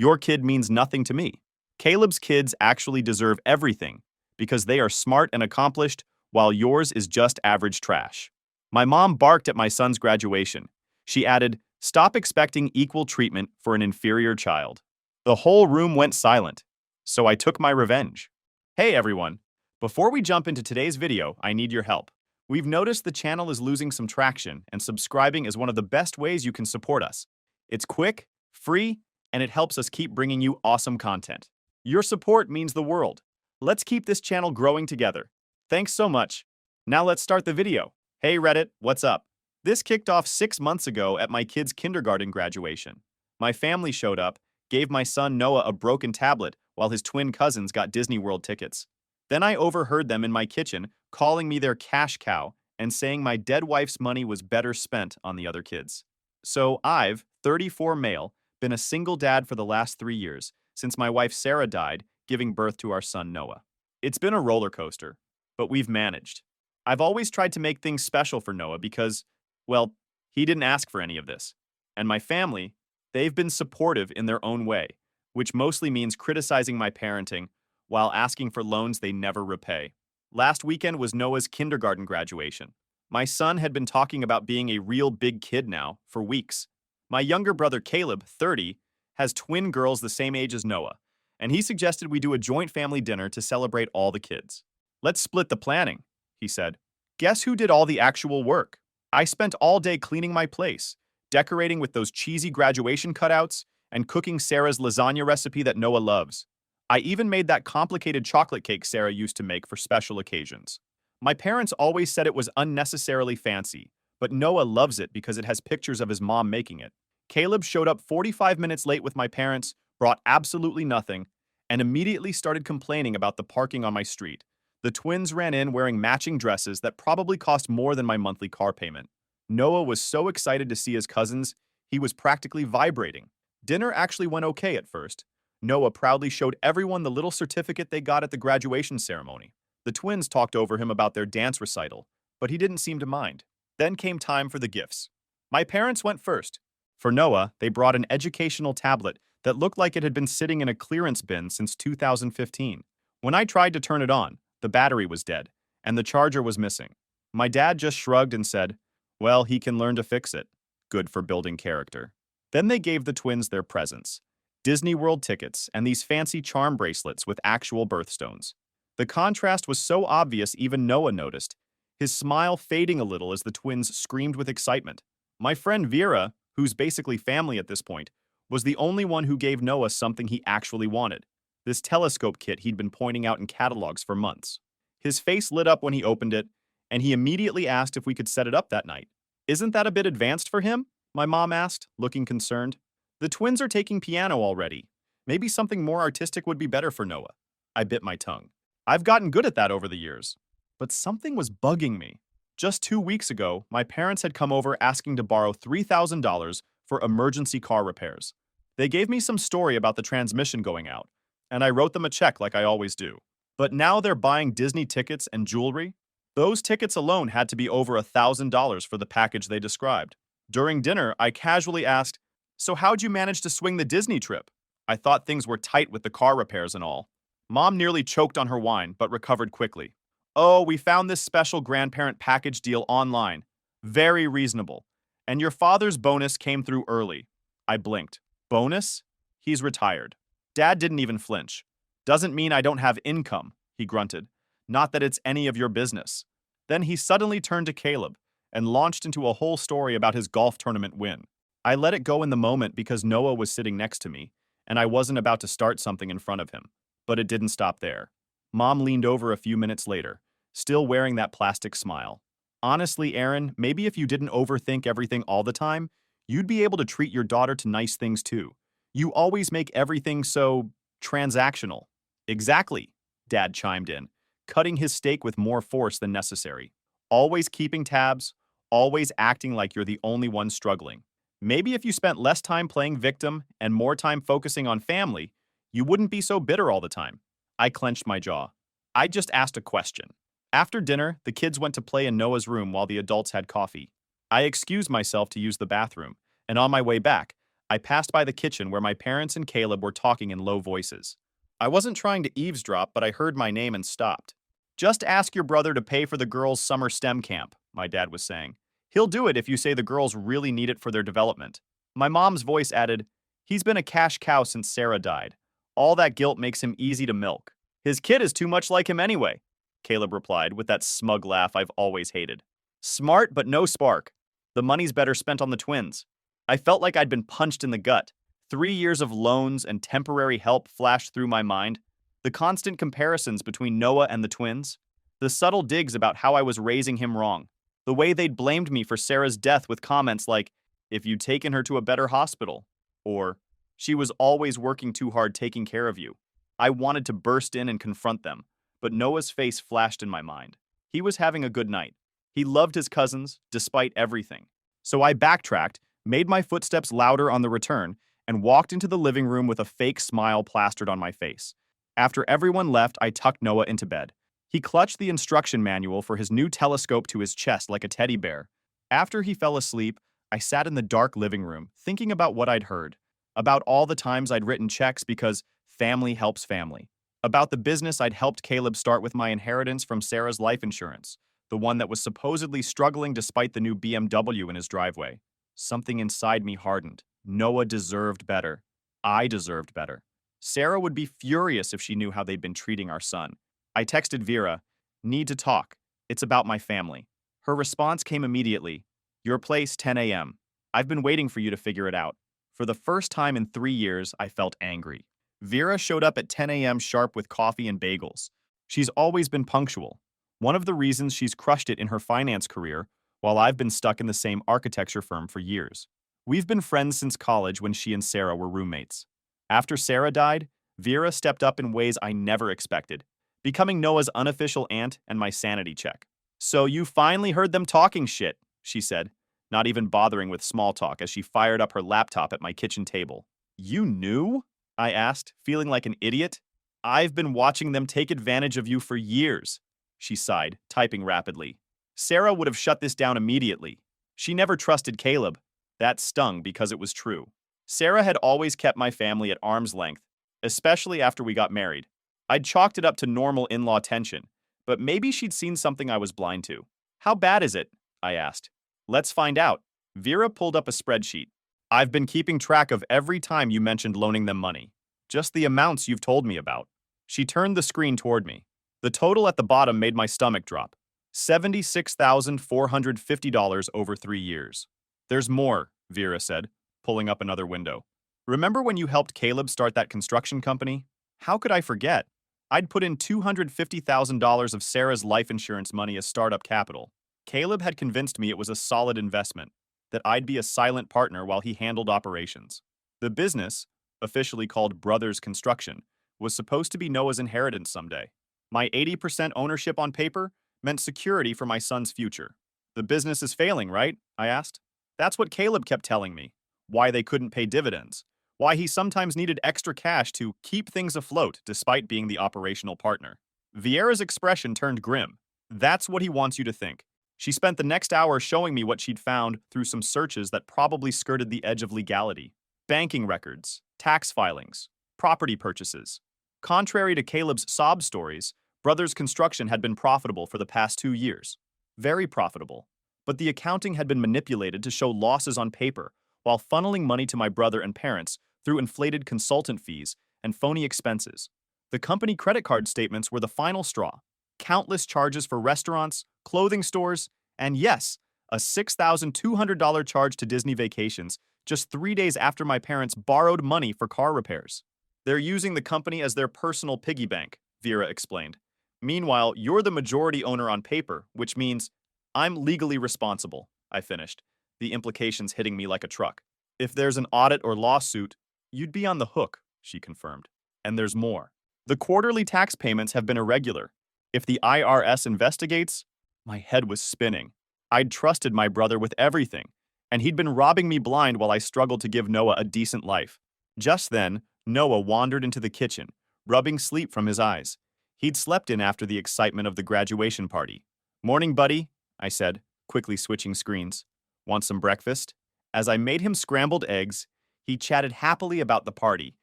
Your kid means nothing to me. Caleb's kids actually deserve everything because they are smart and accomplished, while yours is just average trash. My mom barked at my son's graduation. She added, "Stop expecting equal treatment for an inferior child." The whole room went silent, so I took my revenge. Hey everyone! Before we jump into today's video, I need your help. We've noticed the channel is losing some traction, and subscribing is one of the best ways you can support us. It's quick, free, and it helps us keep bringing you awesome content. Your support means the world. Let's keep this channel growing together. Thanks so much. Now let's start the video. Hey Reddit, what's up? This kicked off 6 months ago at my kid's kindergarten graduation. My family showed up, gave my son Noah a broken tablet while his twin cousins got Disney World tickets. Then I overheard them in my kitchen calling me their cash cow and saying my dead wife's money was better spent on the other kids. So I've, 34 male, been a single dad for the last 3 years, since my wife Sarah died, giving birth to our son Noah. It's been a roller coaster, but we've managed. I've always tried to make things special for Noah because, well, he didn't ask for any of this. And my family, they've been supportive in their own way, which mostly means criticizing my parenting while asking for loans they never repay. Last weekend was Noah's kindergarten graduation. My son had been talking about being a real big kid now for weeks. My younger brother Caleb, 30, has twin girls the same age as Noah, and he suggested we do a joint family dinner to celebrate all the kids. "Let's split the planning," he said. Guess who did all the actual work? I spent all day cleaning my place, decorating with those cheesy graduation cutouts, and cooking Sarah's lasagna recipe that Noah loves. I even made that complicated chocolate cake Sarah used to make for special occasions. My parents always said it was unnecessarily fancy, but Noah loves it because it has pictures of his mom making it. Caleb showed up 45 minutes late with my parents, brought absolutely nothing, and immediately started complaining about the parking on my street. The twins ran in wearing matching dresses that probably cost more than my monthly car payment. Noah was so excited to see his cousins, he was practically vibrating. Dinner actually went okay at first. Noah proudly showed everyone the little certificate they got at the graduation ceremony. The twins talked over him about their dance recital, but he didn't seem to mind. Then came time for the gifts. My parents went first. For Noah, they brought an educational tablet that looked like it had been sitting in a clearance bin since 2015. When I tried to turn it on, the battery was dead, and the charger was missing. My dad just shrugged and said, "Well, he can learn to fix it. Good for building character." Then they gave the twins their presents: Disney World tickets and these fancy charm bracelets with actual birthstones. The contrast was so obvious even Noah noticed, his smile fading a little as the twins screamed with excitement. My friend Vera, who's basically family at this point, was the only one who gave Noah something he actually wanted: this telescope kit he'd been pointing out in catalogs for months. His face lit up when he opened it, and he immediately asked if we could set it up that night. "Isn't that a bit advanced for him?" my mom asked, looking concerned. "The twins are taking piano already. Maybe something more artistic would be better for Noah." I bit my tongue. I've gotten good at that over the years. But something was bugging me. Just 2 weeks ago, my parents had come over asking to borrow $3,000 for emergency car repairs. They gave me some story about the transmission going out, and I wrote them a check like I always do. But now they're buying Disney tickets and jewelry. Those tickets alone had to be over $1,000 for the package they described. During dinner, I casually asked, "So how'd you manage to swing the Disney trip?" I thought things were tight with the car repairs and all. Mom nearly choked on her wine, but recovered quickly. "Oh, we found this special grandparent package deal online. Very reasonable. And your father's bonus came through early." I blinked. "Bonus? He's retired." Dad didn't even flinch. "Doesn't mean I don't have income," he grunted. "Not that it's any of your business." Then he suddenly turned to Caleb and launched into a whole story about his golf tournament win. I let it go in the moment because Noah was sitting next to me, and I wasn't about to start something in front of him. But it didn't stop there. Mom leaned over a few minutes later, still wearing that plastic smile. "Honestly, Aaron, maybe if you didn't overthink everything all the time, you'd be able to treat your daughter to nice things too. You always make everything so transactional." "Exactly," Dad chimed in, cutting his steak with more force than necessary. "Always keeping tabs, always acting like you're the only one struggling. Maybe if you spent less time playing victim and more time focusing on family, you wouldn't be so bitter all the time." I clenched my jaw. I just asked a question. After dinner, the kids went to play in Noah's room while the adults had coffee. I excused myself to use the bathroom, and on my way back, I passed by the kitchen where my parents and Caleb were talking in low voices. I wasn't trying to eavesdrop, but I heard my name and stopped. Just ask your brother to pay for the girls' summer STEM camp, my dad was saying. He'll do it if you say the girls really need it for their development. My mom's voice added, he's been a cash cow since Sarah died. All that guilt makes him easy to milk. His kid is too much like him anyway, Caleb replied with that smug laugh I've always hated. Smart, but no spark. The money's better spent on the twins. I felt like I'd been punched in the gut. 3 years of loans and temporary help flashed through my mind. The constant comparisons between Noah and the twins. The subtle digs about how I was raising him wrong. The way they'd blamed me for Sarah's death with comments like, if you'd taken her to a better hospital, or she was always working too hard taking care of you. I wanted to burst in and confront them, but Noah's face flashed in my mind. He was having a good night. He loved his cousins, despite everything. So I backtracked, made my footsteps louder on the return, and walked into the living room with a fake smile plastered on my face. After everyone left, I tucked Noah into bed. He clutched the instruction manual for his new telescope to his chest like a teddy bear. After he fell asleep, I sat in the dark living room, thinking about what I'd heard. About all the times I'd written checks because family helps family. About the business I'd helped Caleb start with my inheritance from Sarah's life insurance, the one that was supposedly struggling despite the new BMW in his driveway. Something inside me hardened. Noah deserved better. I deserved better. Sarah would be furious if she knew how they'd been treating our son. I texted Vera, need to talk. It's about my family. Her response came immediately. Your place, 10 a.m. I've been waiting for you to figure it out. For the first time in 3 years, I felt angry. Vera showed up at 10 a.m. sharp with coffee and bagels. She's always been punctual. One of the reasons she's crushed it in her finance career, while I've been stuck in the same architecture firm for years. We've been friends since college when she and Sarah were roommates. After Sarah died, Vera stepped up in ways I never expected, becoming Noah's unofficial aunt and my sanity check. So you finally heard them talking shit, she said, not even bothering with small talk as she fired up her laptop at my kitchen table. You knew? I asked, feeling like an idiot. I've been watching them take advantage of you for years, she sighed, typing rapidly. Sarah would have shut this down immediately. She never trusted Caleb. That stung because it was true. Sarah had always kept my family at arm's length, especially after we got married. I'd chalked it up to normal in-law tension, but maybe she'd seen something I was blind to. How bad is it? I asked. Let's find out. Vera pulled up a spreadsheet. I've been keeping track of every time you mentioned loaning them money. Just the amounts you've told me about. She turned the screen toward me. The total at the bottom made my stomach drop. $76,450 over 3 years. There's more, Vera said, pulling up another window. Remember when you helped Caleb start that construction company? How could I forget? I'd put in $250,000 of Sarah's life insurance money as startup capital. Caleb had convinced me it was a solid investment, that I'd be a silent partner while he handled operations. The business, officially called Brothers Construction, was supposed to be Noah's inheritance someday. My 80% ownership on paper meant security for my son's future. The business is failing, right? I asked. That's what Caleb kept telling me. Why they couldn't pay dividends. Why he sometimes needed extra cash to keep things afloat despite being the operational partner. Vieira's expression turned grim. That's what he wants you to think. She spent the next hour showing me what she'd found through some searches that probably skirted the edge of legality. Banking records, tax filings, property purchases. Contrary to Caleb's sob stories, Brothers Construction had been profitable for the past 2 years. Very profitable. But the accounting had been manipulated to show losses on paper while funneling money to my brother and parents through inflated consultant fees and phony expenses. The company credit card statements were the final straw. Countless charges for restaurants, clothing stores, and yes, a $6,200 charge to Disney Vacations just 3 days after my parents borrowed money for car repairs. They're using the company as their personal piggy bank, Vera explained. Meanwhile, you're the majority owner on paper, which means I'm legally responsible, I finished, the implications hitting me like a truck. If there's an audit or lawsuit, you'd be on the hook, she confirmed. And there's more. The quarterly tax payments have been irregular. If the IRS investigates, my head was spinning. I'd trusted my brother with everything, and he'd been robbing me blind while I struggled to give Noah a decent life. Just then, Noah wandered into the kitchen, rubbing sleep from his eyes. He'd slept in after the excitement of the graduation party. Morning, buddy, I said, quickly switching screens. Want some breakfast? As I made him scrambled eggs, He chatted happily about the party,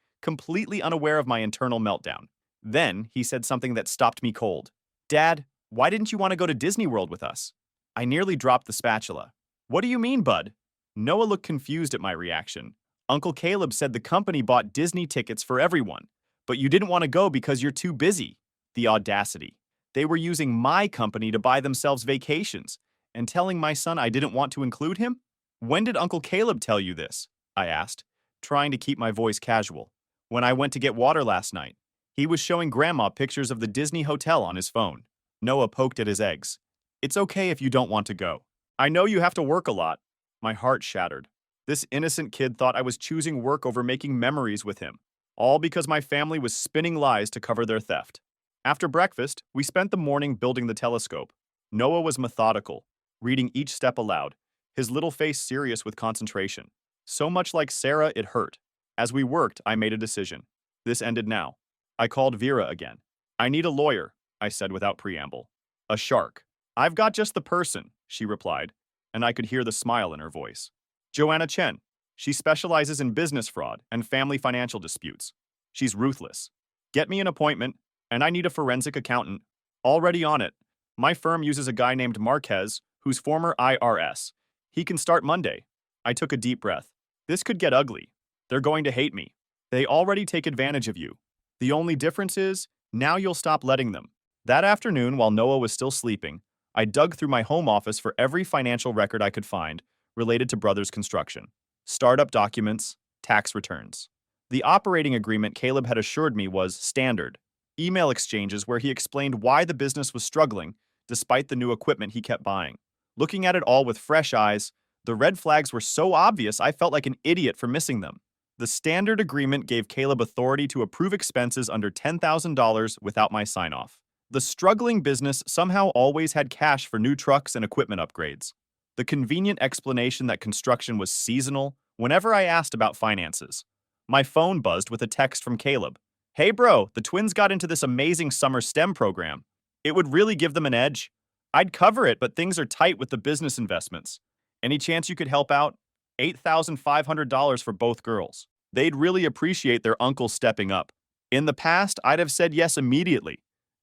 completely unaware of my internal meltdown. Then he said something that stopped me cold. Dad, why didn't you want to go to Disney World with us? I nearly dropped the spatula. What do you mean, bud? Noah looked confused at my reaction. Uncle Caleb said the company bought Disney tickets for everyone, but you didn't want to go because you're too busy. The audacity. They were using my company to buy themselves vacations, and telling my son I didn't want to include him? When did Uncle Caleb tell you this? I asked, trying to keep my voice casual. When I went to get water last night. He was showing Grandma pictures of the Disney hotel on his phone. Noah poked at his eggs. It's okay if you don't want to go. I know you have to work a lot. My heart shattered. This innocent kid thought I was choosing work over making memories with him, all because my family was spinning lies to cover their theft. After breakfast, we spent the morning building the telescope. Noah was methodical, reading each step aloud, his little face serious with concentration. So much like Sarah, it hurt. As we worked, I made a decision. This ended now. I called Vera again. I need a lawyer, I said without preamble. A shark. I've got just the person, she replied, and I could hear the smile in her voice. Joanna Chen. She specializes in business fraud and family financial disputes. She's ruthless. Get me an appointment, and I need a forensic accountant. Already on it. My firm uses a guy named Marquez, who's former IRS. He can start Monday. I took a deep breath. This could get ugly. They're going to hate me. They already take advantage of you. The only difference is, now you'll stop letting them. That afternoon, while Noah was still sleeping, I dug through my home office for every financial record I could find related to Brothers Construction. Startup documents, tax returns. The operating agreement Caleb had assured me was standard. Email exchanges where he explained why the business was struggling despite the new equipment he kept buying. Looking at it all with fresh eyes, the red flags were so obvious I felt like an idiot for missing them. The standard agreement gave Caleb authority to approve expenses under $10,000 without my sign-off. The struggling business somehow always had cash for new trucks and equipment upgrades. The convenient explanation that construction was seasonal whenever I asked about finances. My phone buzzed with a text from Caleb. Hey bro, the twins got into this amazing summer STEM program. It would really give them an edge. I'd cover it, but things are tight with the business investments. Any chance you could help out? $8,500 for both girls. They'd really appreciate their uncle stepping up. In the past, I'd have said yes immediately,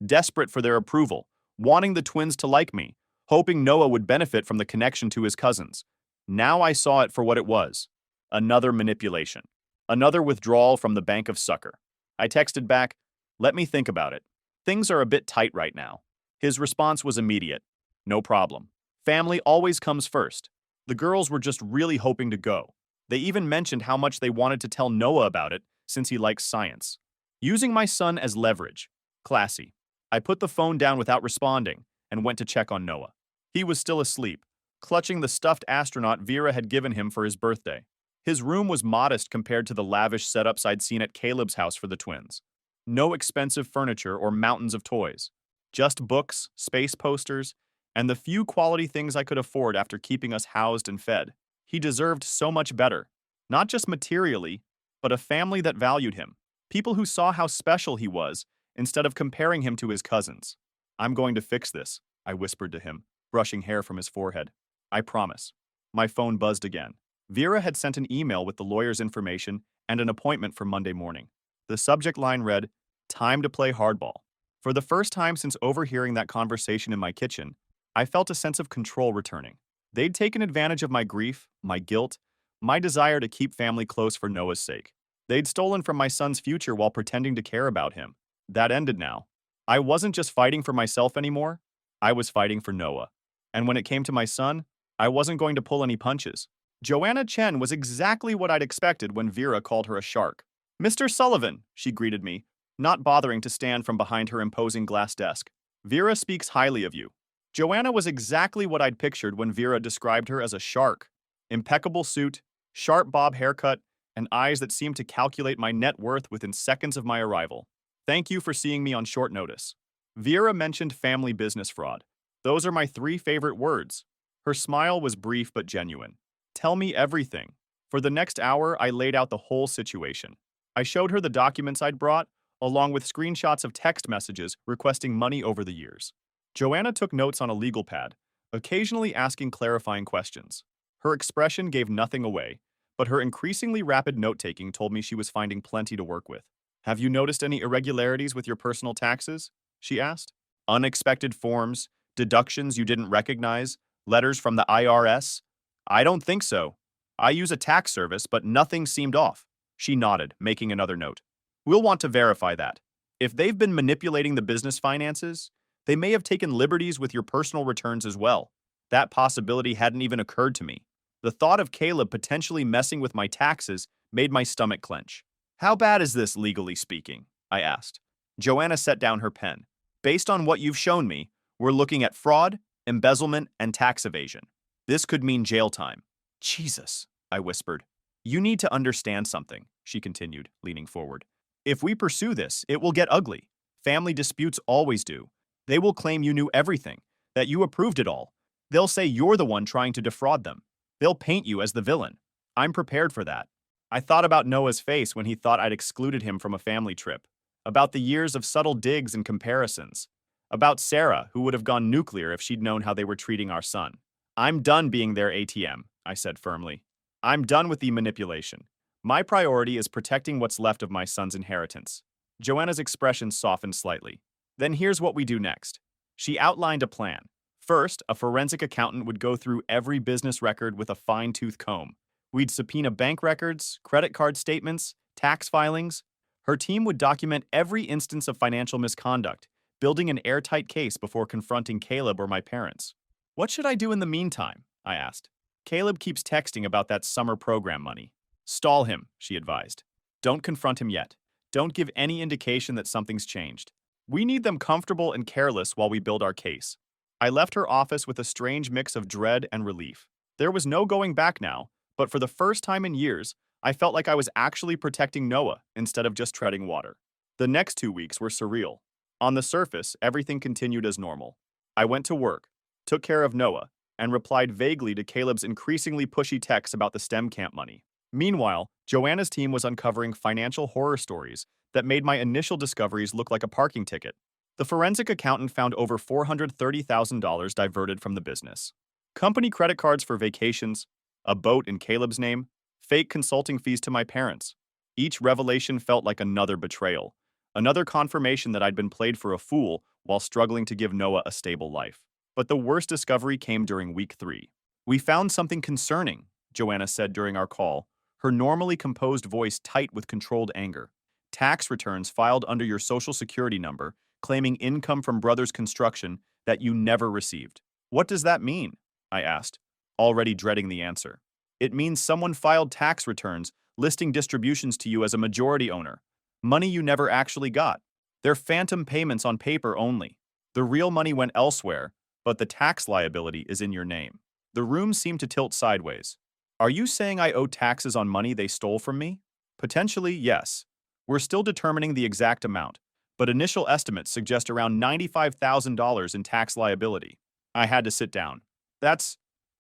desperate for their approval, wanting the twins to like me, hoping Noah would benefit from the connection to his cousins. Now I saw it for what it was. Another manipulation. Another withdrawal from the bank of sucker. I texted back, let me think about it. Things are a bit tight right now. His response was immediate. No problem. Family always comes first. The girls were just really hoping to go. They even mentioned how much they wanted to tell Noah about it since he likes science. Using my son as leverage. Classy. I put the phone down without responding and went to check on Noah. He was still asleep, clutching the stuffed astronaut Vera had given him for his birthday. His room was modest compared to the lavish setups I'd seen at Caleb's house for the twins. No expensive furniture or mountains of toys. Just books, space posters, and the few quality things I could afford after keeping us housed and fed. He deserved so much better. Not just materially, but a family that valued him. People who saw how special he was, instead of comparing him to his cousins. I'm going to fix this, I whispered to him, brushing hair from his forehead. I promise. My phone buzzed again. Vera had sent an email with the lawyer's information and an appointment for Monday morning. The subject line read, "Time to play hardball." For the first time since overhearing that conversation in my kitchen, I felt a sense of control returning. They'd taken advantage of my grief, my guilt, my desire to keep family close for Noah's sake. They'd stolen from my son's future while pretending to care about him. That ended now. I wasn't just fighting for myself anymore, I was fighting for Noah. And when it came to my son, I wasn't going to pull any punches. Joanna Chen was exactly what I'd expected when Vera called her a shark. "Mr. Sullivan," she greeted me, not bothering to stand from behind her imposing glass desk. "Vera speaks highly of you." Joanna was exactly what I'd pictured when Vera described her as a shark. Impeccable suit, sharp bob haircut, and eyes that seemed to calculate my net worth within seconds of my arrival. Thank you for seeing me on short notice. Vera mentioned family business fraud. Those are my 3 favorite words. Her smile was brief but genuine. Tell me everything. For the next hour, I laid out the whole situation. I showed her the documents I'd brought, along with screenshots of text messages requesting money over the years. Joanna took notes on a legal pad, occasionally asking clarifying questions. Her expression gave nothing away, but her increasingly rapid note-taking told me she was finding plenty to work with. Have you noticed any irregularities with your personal taxes? She asked. Unexpected forms, deductions you didn't recognize, letters from the IRS? I don't think so. I use a tax service, but nothing seemed off. She nodded, making another note. We'll want to verify that. If they've been manipulating the business finances, they may have taken liberties with your personal returns as well. That possibility hadn't even occurred to me. The thought of Caleb potentially messing with my taxes made my stomach clench. How bad is this, legally speaking? I asked. Joanna set down her pen. Based on what you've shown me, we're looking at fraud, embezzlement, and tax evasion. This could mean jail time. Jesus, I whispered. You need to understand something, she continued, leaning forward. If we pursue this, it will get ugly. Family disputes always do. They will claim you knew everything, that you approved it all. They'll say you're the one trying to defraud them. They'll paint you as the villain. I'm prepared for that. I thought about Noah's face when he thought I'd excluded him from a family trip, about the years of subtle digs and comparisons, about Sarah, who would have gone nuclear if she'd known how they were treating our son. I'm done being their ATM, I said firmly. I'm done with the manipulation. My priority is protecting what's left of my son's inheritance. Joanna's expression softened slightly. Then here's what we do next. She outlined a plan. First, a forensic accountant would go through every business record with a fine-tooth comb. We'd subpoena bank records, credit card statements, tax filings. Her team would document every instance of financial misconduct, building an airtight case before confronting Caleb or my parents. What should I do in the meantime? I asked. Caleb keeps texting about that summer program money. Stall him, she advised. Don't confront him yet. Don't give any indication that something's changed. We need them comfortable and careless while we build our case. I left her office with a strange mix of dread and relief. There was no going back now, but for the first time in years, I felt like I was actually protecting Noah instead of just treading water. The next 2 weeks were surreal. On the surface, everything continued as normal. I went to work, took care of Noah, and replied vaguely to Caleb's increasingly pushy texts about the STEM camp money. Meanwhile, Joanna's team was uncovering financial horror stories that made my initial discoveries look like a parking ticket. The forensic accountant found over $430,000 diverted from the business. Company credit cards for vacations, a boat in Caleb's name, fake consulting fees to my parents. Each revelation felt like another betrayal, another confirmation that I'd been played for a fool while struggling to give Noah a stable life. But the worst discovery came during week 3. We found something concerning, Joanna said during our call, her normally composed voice tight with controlled anger. Tax returns filed under your social security number, claiming income from Brothers Construction that you never received. What does that mean? I asked, already dreading the answer. It means someone filed tax returns listing distributions to you as a majority owner, money you never actually got. They're phantom payments on paper only. The real money went elsewhere, but the tax liability is in your name. The room seemed to tilt sideways. Are you saying I owe taxes on money they stole from me? Potentially, yes. We're still determining the exact amount, but initial estimates suggest around $95,000 in tax liability. I had to sit down.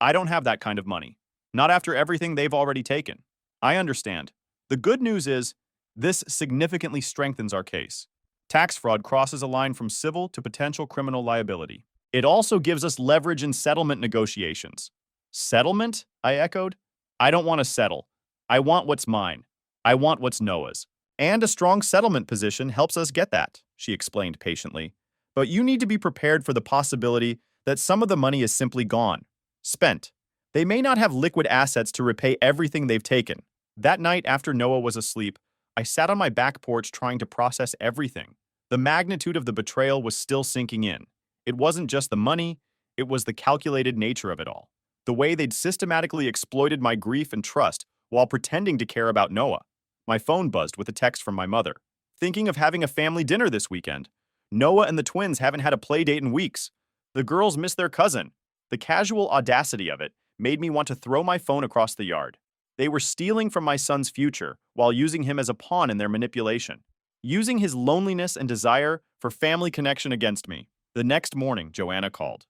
I don't have that kind of money. Not after everything they've already taken. I understand. The good news is, this significantly strengthens our case. Tax fraud crosses a line from civil to potential criminal liability. It also gives us leverage in settlement negotiations. Settlement? I echoed. I don't want to settle. I want what's mine. I want what's Noah's. And a strong settlement position helps us get that, she explained patiently. But you need to be prepared for the possibility that some of the money is simply gone, spent. They may not have liquid assets to repay everything they've taken. That night after Noah was asleep, I sat on my back porch trying to process everything. The magnitude of the betrayal was still sinking in. It wasn't just the money, it was the calculated nature of it all. The way they'd systematically exploited my grief and trust while pretending to care about Noah. My phone buzzed with a text from my mother. Thinking of having a family dinner this weekend. Noah and the twins haven't had a play date in weeks. The girls miss their cousin. The casual audacity of it made me want to throw my phone across the yard. They were stealing from my son's future while using him as a pawn in their manipulation. Using his loneliness and desire for family connection against me. The next morning, Joanna called.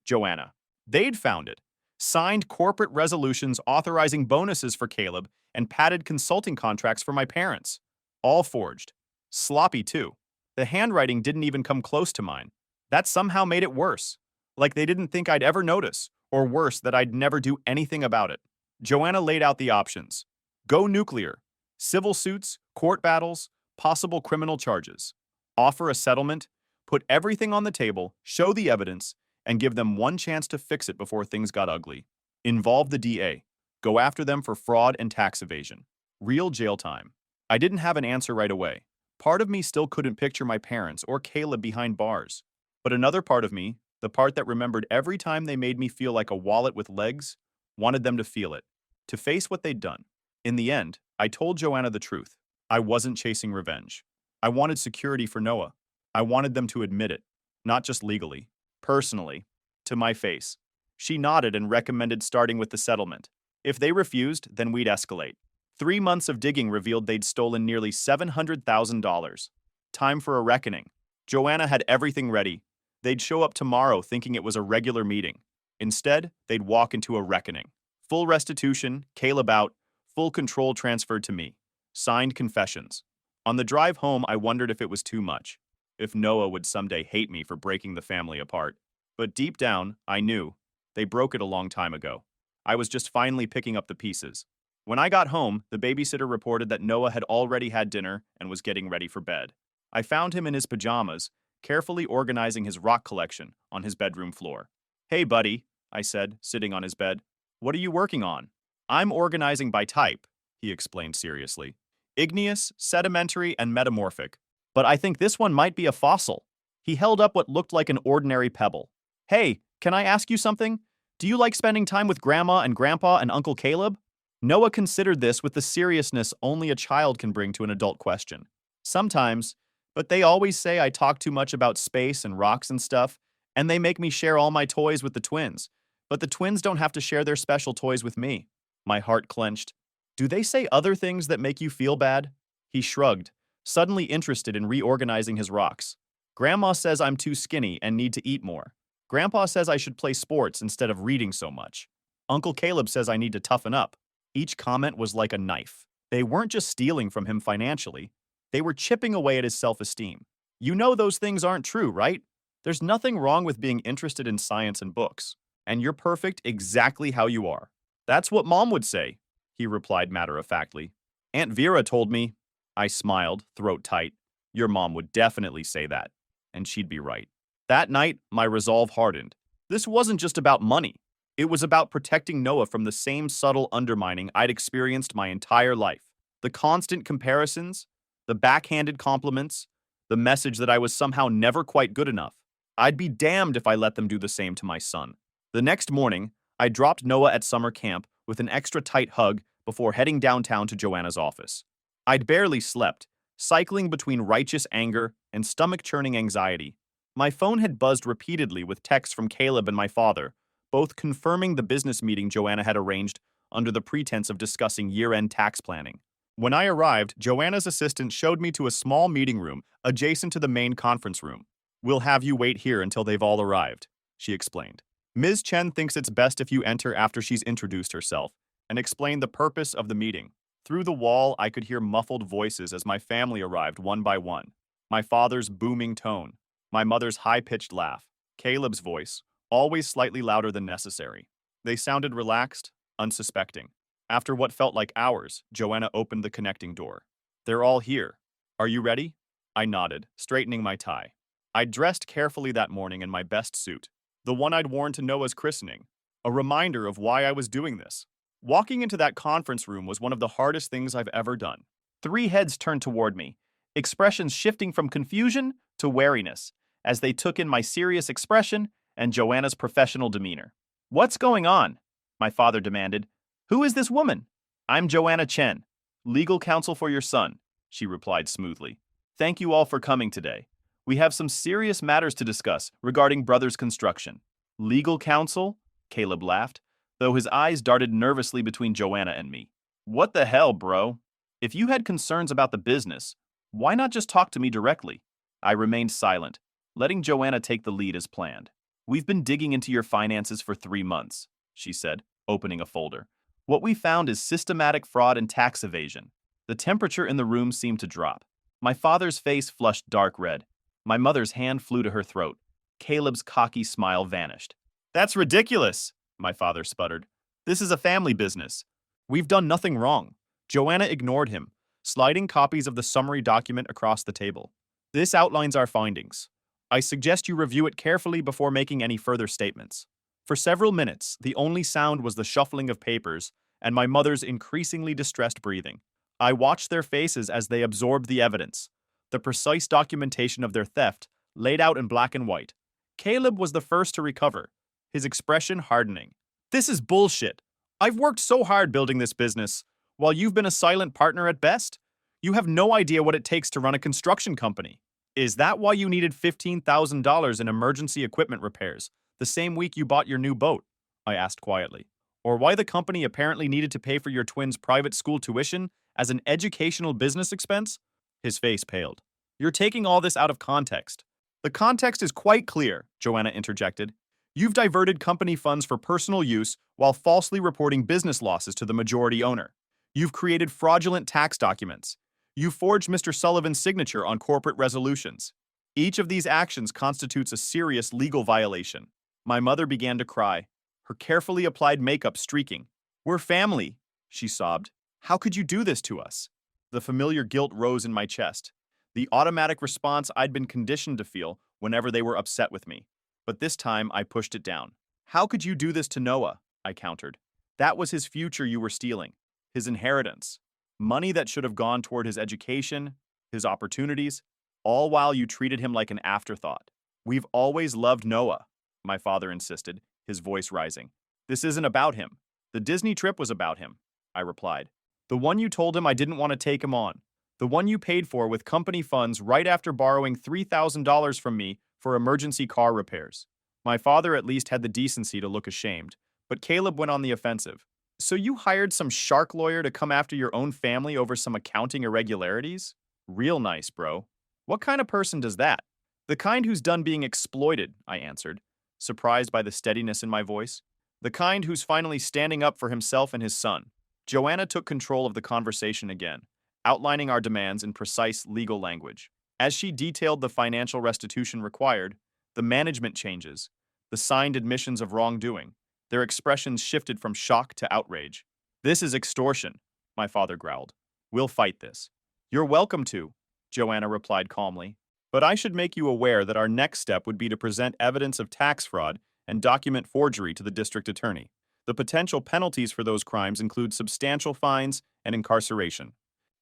Joanna. They'd found it. Signed corporate resolutions authorizing bonuses for Caleb and padded consulting contracts for my parents. All forged. Sloppy, too. The handwriting didn't even come close to mine. That somehow made it worse. Like they didn't think I'd ever notice, or worse, that I'd never do anything about it. Joanna laid out the options. Go nuclear. Civil suits, court battles, possible criminal charges. Offer a settlement, put everything on the table, show the evidence, and give them one chance to fix it before things got ugly. Involve the DA. Go after them for fraud and tax evasion. Real jail time. I didn't have an answer right away. Part of me still couldn't picture my parents or Caleb behind bars. But another part of me, the part that remembered every time they made me feel like a wallet with legs, wanted them to feel it, to face what they'd done. In the end, I told Joanna the truth. I wasn't chasing revenge. I wanted security for Noah. I wanted them to admit it, not just legally, personally, to my face. She nodded and recommended starting with the settlement. If they refused, then we'd escalate. 3 months of digging revealed they'd stolen nearly $700,000. Time for a reckoning. Joanna had everything ready. They'd show up tomorrow thinking it was a regular meeting. Instead, they'd walk into a reckoning. Full restitution, Caleb out, full control transferred to me. Signed confessions. On the drive home, I wondered if it was too much. If Noah would someday hate me for breaking the family apart. But deep down, I knew. They broke it a long time ago. I was just finally picking up the pieces. When I got home, the babysitter reported that Noah had already had dinner and was getting ready for bed. I found him in his pajamas, carefully organizing his rock collection on his bedroom floor. "Hey, buddy," I said, sitting on his bed. "What are you working on?" "I'm organizing by type," he explained seriously. "Igneous, sedimentary, and metamorphic. But I think this one might be a fossil." He held up what looked like an ordinary pebble. "Hey, can I ask you something? Do you like spending time with Grandma and Grandpa and Uncle Caleb?" Noah considered this with the seriousness only a child can bring to an adult question. "Sometimes, but they always say I talk too much about space and rocks and stuff, and they make me share all my toys with the twins. But the twins don't have to share their special toys with me." My heart clenched. "Do they say other things that make you feel bad?" He shrugged, suddenly interested in reorganizing his rocks. "Grandma says I'm too skinny and need to eat more. Grandpa says I should play sports instead of reading so much. Uncle Caleb says I need to toughen up." Each comment was like a knife. They weren't just stealing from him financially. They were chipping away at his self-esteem. "You know those things aren't true, right? There's nothing wrong with being interested in science and books. And you're perfect exactly how you are." "That's what Mom would say," he replied matter-of-factly. "Aunt Vera told me." I smiled, throat tight. "Your mom would definitely say that." And she'd be right. That night, my resolve hardened. This wasn't just about money. It was about protecting Noah from the same subtle undermining I'd experienced my entire life. The constant comparisons, the backhanded compliments, the message that I was somehow never quite good enough. I'd be damned if I let them do the same to my son. The next morning, I dropped Noah at summer camp with an extra tight hug before heading downtown to Joanna's office. I'd barely slept, cycling between righteous anger and stomach-churning anxiety. My phone had buzzed repeatedly with texts from Caleb and my father, both confirming the business meeting Joanna had arranged under the pretense of discussing year-end tax planning. When I arrived, Joanna's assistant showed me to a small meeting room adjacent to the main conference room. "We'll have you wait here until they've all arrived," she explained. "Ms. Chen thinks it's best if you enter after she's introduced herself," and explained the purpose of the meeting. Through the wall, I could hear muffled voices as my family arrived one by one. My father's booming tone, my mother's high-pitched laugh, Caleb's voice, always slightly louder than necessary. They sounded relaxed, unsuspecting. After what felt like hours, Joanna opened the connecting door. "They're all here. Are you ready?" I nodded, straightening my tie. I'd dressed carefully that morning in my best suit, the one I'd worn to Noah's christening, a reminder of why I was doing this. Walking into that conference room was one of the hardest things I've ever done. 3 heads turned toward me, expressions shifting from confusion to wariness, as they took in my serious expression and Joanna's professional demeanor. "What's going on?" my father demanded. "Who is this woman?" "I'm Joanna Chen, legal counsel for your son," she replied smoothly. "Thank you all for coming today. We have some serious matters to discuss regarding Brothers Construction." "Legal counsel?" Caleb laughed, though his eyes darted nervously between Joanna and me. "What the hell, bro? If you had concerns about the business, why not just talk to me directly?" I remained silent, letting Joanna take the lead as planned. "We've been digging into your finances for 3 months," she said, opening a folder. "What we found is systematic fraud and tax evasion." The temperature in the room seemed to drop. My father's face flushed dark red. My mother's hand flew to her throat. Caleb's cocky smile vanished. "That's ridiculous," my father sputtered. "This is a family business. We've done nothing wrong. Joanna ignored him, sliding copies of the summary document across the table. This outlines our findings. I suggest you review it carefully before making any further statements. For several minutes, the only sound was the shuffling of papers and my mother's increasingly distressed breathing. I watched their faces as they absorbed the evidence, the precise documentation of their theft laid out in black and white. Caleb was the first to recover, his expression hardening. This is bullshit. I've worked so hard building this business, while you've been a silent partner at best. You have no idea what it takes to run a construction company. Is that why you needed $15,000 in emergency equipment repairs the same week you bought your new boat? I asked quietly. Or why the company apparently needed to pay for your twins' private school tuition as an educational business expense? His face paled. You're taking all this out of context. The context is quite clear, Joanna interjected. You've diverted company funds for personal use while falsely reporting business losses to the majority owner. You've created fraudulent tax documents. You forged Mr. Sullivan's signature on corporate resolutions. Each of these actions constitutes a serious legal violation. My mother began to cry, her carefully applied makeup streaking. We're family, she sobbed. How could you do this to us? The familiar guilt rose in my chest, the automatic response I'd been conditioned to feel whenever they were upset with me. But this time, I pushed it down. How could you do this to Noah? I countered. That was his future you were stealing, his inheritance, money that should have gone toward his education, his opportunities, all while you treated him like an afterthought. We've always loved Noah, my father insisted, his voice rising. This isn't about him. The Disney trip was about him, I replied. The one you told him I didn't want to take him on. The one you paid for with company funds right after borrowing $3,000 from me for emergency car repairs. My father at least had the decency to look ashamed, but Caleb went on the offensive. So you hired some shark lawyer to come after your own family over some accounting irregularities? Real nice, bro. What kind of person does that? The kind who's done being exploited, I answered, surprised by the steadiness in my voice. The kind who's finally standing up for himself and his son. Joanna took control of the conversation again, outlining our demands in precise legal language. As she detailed the financial restitution required, the management changes, the signed admissions of wrongdoing, their expressions shifted from shock to outrage. This is extortion, my father growled. We'll fight this. You're welcome to, Joanna replied calmly. But I should make you aware that our next step would be to present evidence of tax fraud and document forgery to the district attorney. The potential penalties for those crimes include substantial fines and incarceration.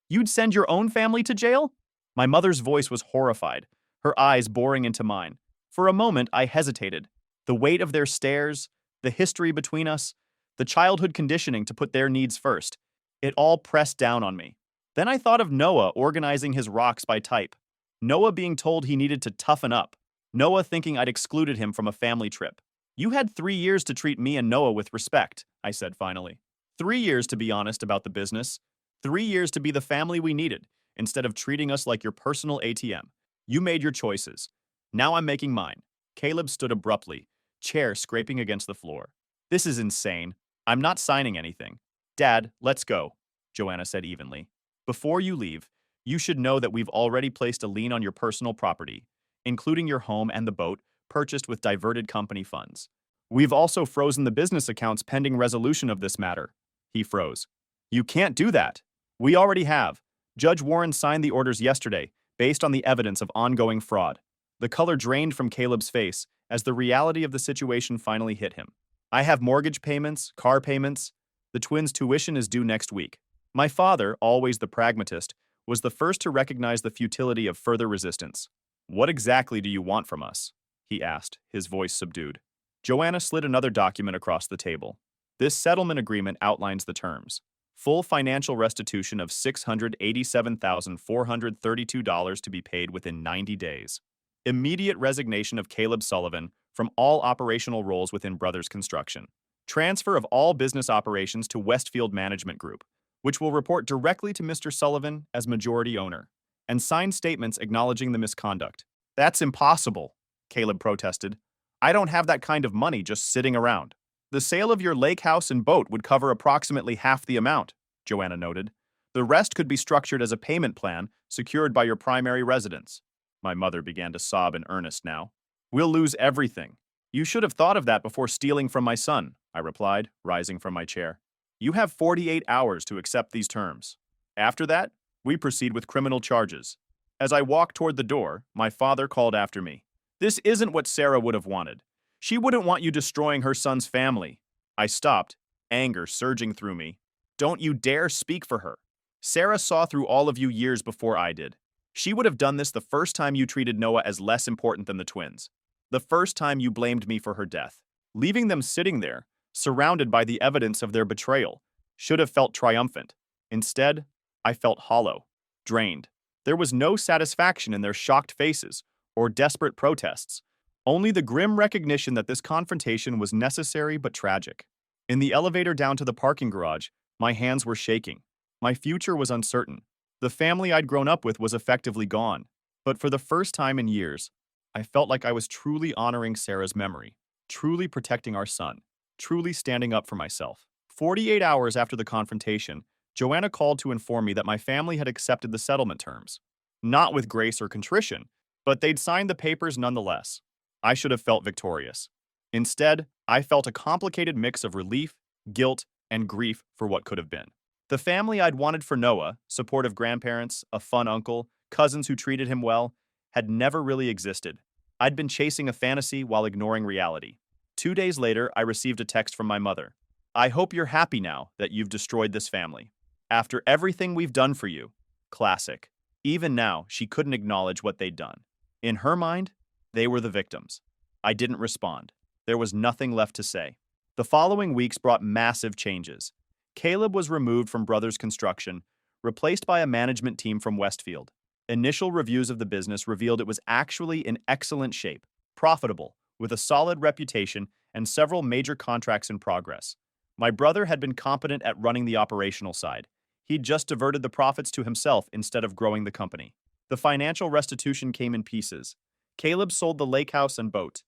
You'd send your own family to jail? My mother's voice was horrified, her eyes boring into mine. For a moment, I hesitated. The weight of their stares, the history between us, the childhood conditioning to put their needs first. It all pressed down on me. Then I thought of Noah organizing his rocks by type. Noah being told he needed to toughen up. Noah thinking I'd excluded him from a family trip. You had 3 years to treat me and Noah with respect, I said finally. 3 years to be honest about the business. 3 years to be the family we needed, instead of treating us like your personal ATM. You made your choices. Now I'm making mine. Caleb stood abruptly, chair scraping against the floor. This is insane. I'm not signing anything. Dad, let's go, Joanna said evenly. Before you leave, you should know that we've already placed a lien on your personal property, including your home and the boat purchased with diverted company funds. We've also frozen the business accounts pending resolution of this matter. He froze. You can't do that. We already have. Judge Warren signed the orders yesterday, based on the evidence of ongoing fraud. The color drained from Caleb's face as the reality of the situation finally hit him. I have mortgage payments, car payments. The twins' tuition is due next week. My father, always the pragmatist, was the first to recognize the futility of further resistance. What exactly do you want from us? He asked, his voice subdued. Joanna slid another document across the table. This settlement agreement outlines the terms. Full financial restitution of $687,432 to be paid within 90 days. Immediate resignation of Caleb Sullivan from all operational roles within Brothers Construction. Transfer of all business operations to Westfield Management Group, which will report directly to Mr. Sullivan as majority owner, and sign statements acknowledging the misconduct. That's impossible, Caleb protested. I don't have that kind of money just sitting around. The sale of your lake house and boat would cover approximately half the amount, Joanna noted. The rest could be structured as a payment plan secured by your primary residence. My mother began to sob in earnest now. We'll lose everything. You should have thought of that before stealing from my son, I replied, rising from my chair. You have 48 hours to accept these terms. After that, we proceed with criminal charges. As I walked toward the door, my father called after me. This isn't what Sarah would have wanted. She wouldn't want you destroying her son's family. I stopped, anger surging through me. Don't you dare speak for her. Sarah saw through all of you years before I did. She would have done this the first time you treated Noah as less important than the twins. The first time you blamed me for her death. Leaving them sitting there, surrounded by the evidence of their betrayal, should have felt triumphant. Instead, I felt hollow, drained. There was no satisfaction in their shocked faces or desperate protests, only the grim recognition that this confrontation was necessary but tragic. In the elevator down to the parking garage, my hands were shaking. My future was uncertain. The family I'd grown up with was effectively gone. But for the first time in years, I felt like I was truly honoring Sarah's memory, truly protecting our son, truly standing up for myself. 48 hours after the confrontation, Joanna called to inform me that my family had accepted the settlement terms. Not with grace or contrition, but they'd signed the papers nonetheless. I should have felt victorious. Instead, I felt a complicated mix of relief, guilt, and grief for what could have been. The family I'd wanted for Noah, supportive grandparents, a fun uncle, cousins who treated him well, had never really existed. I'd been chasing a fantasy while ignoring reality. 2 days later, I received a text from my mother. I hope you're happy now that you've destroyed this family. After everything we've done for you. Classic. Even now, she couldn't acknowledge what they'd done. In her mind, they were the victims. I didn't respond. There was nothing left to say. The following weeks brought massive changes. Caleb was removed from Brothers Construction, replaced by a management team from Westfield. Initial reviews of the business revealed it was actually in excellent shape, profitable, with a solid reputation and several major contracts in progress. My brother had been competent at running the operational side. He'd just diverted the profits to himself instead of growing the company. The financial restitution came in pieces. Caleb sold the lake house and boat.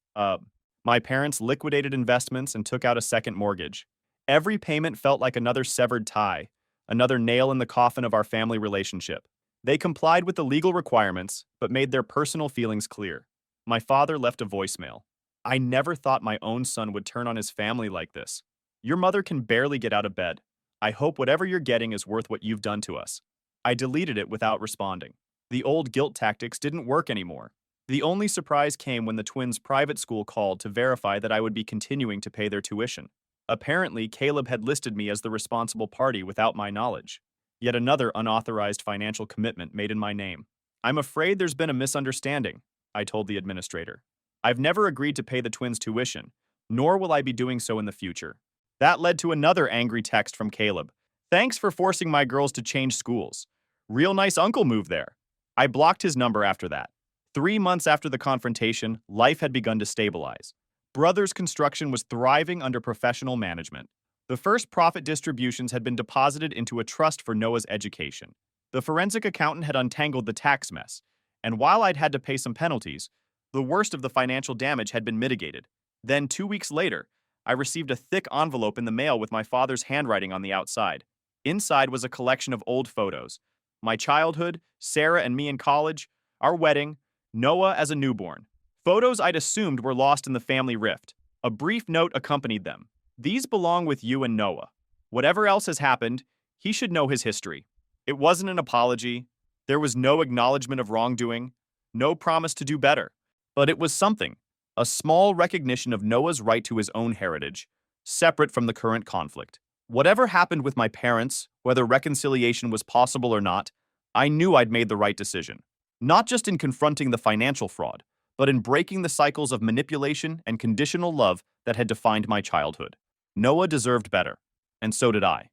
My parents liquidated investments and took out a second mortgage. Every payment felt like another severed tie, another nail in the coffin of our family relationship. They complied with the legal requirements, but made their personal feelings clear. My father left a voicemail. I never thought my own son would turn on his family like this. Your mother can barely get out of bed. I hope whatever you're getting is worth what you've done to us. I deleted it without responding. The old guilt tactics didn't work anymore. The only surprise came when the twins' private school called to verify that I would be continuing to pay their tuition. Apparently, Caleb had listed me as the responsible party without my knowledge. Yet another unauthorized financial commitment made in my name. I'm afraid there's been a misunderstanding, I told the administrator. I've never agreed to pay the twins' tuition, nor will I be doing so in the future. That led to another angry text from Caleb. Thanks for forcing my girls to change schools. Real nice uncle move there. I blocked his number after that. 3 months after the confrontation, life had begun to stabilize. Brothers Construction was thriving under professional management. The first profit distributions had been deposited into a trust for Noah's education. The forensic accountant had untangled the tax mess, and while I'd had to pay some penalties, the worst of the financial damage had been mitigated. Then 2 weeks later, I received a thick envelope in the mail with my father's handwriting on the outside. Inside was a collection of old photos. My childhood, Sarah and me in college, our wedding, Noah as a newborn. Photos I'd assumed were lost in the family rift. A brief note accompanied them. These belong with you and Noah. Whatever else has happened, he should know his history. It wasn't an apology. There was no acknowledgement of wrongdoing, no promise to do better. But it was something, a small recognition of Noah's right to his own heritage, separate from the current conflict. Whatever happened with my parents, whether reconciliation was possible or not, I knew I'd made the right decision. Not just in confronting the financial fraud, but in breaking the cycles of manipulation and conditional love that had defined my childhood. Noah deserved better, and so did I.